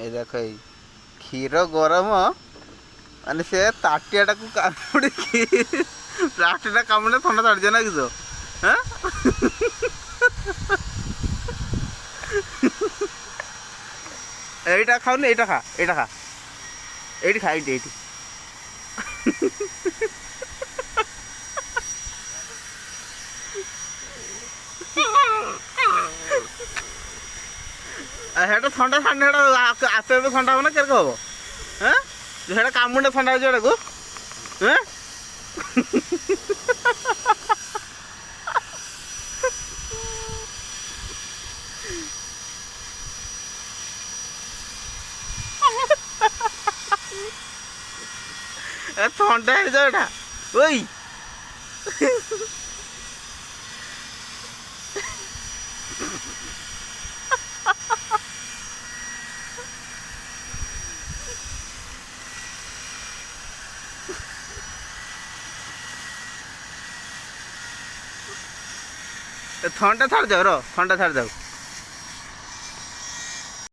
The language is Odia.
এই দেখো এই କ୍ଷୀର ଗରମ ମାନେ ସେ ତାଟିଆଟାକୁ କାମୁଡ଼ିକି ପ୍ଲାଷ୍ଟିକଟା କାମୁଡ଼ିଲେ ଥଣ୍ଡା ଛାଡ଼ିଯିବ ନା କିସ? ହାଁ এইটা খাওনি, এইটা খা, এইটা খা, এইটি খা, এইটি এইটি সেটা ଥଣ୍ଡା ଛାଡ଼ିଲେ ସେଟା ଆପେ ଆପେ ଥଣ୍ଡା ହେବ ନା କେରକ ହେବ? হ্যাঁ সেটা কামুড়ে ঠান্ডা হয়েছে ওটাକୁ হ্যাঁ ଥଣ୍ଡା ହେଇଯାଉ ଏଟା ওই ଥଣ୍ଡା ଛାଡ଼ି ଯାଉ ର ଥଣ୍ଡା ଛାଡ଼ି ଯାଉ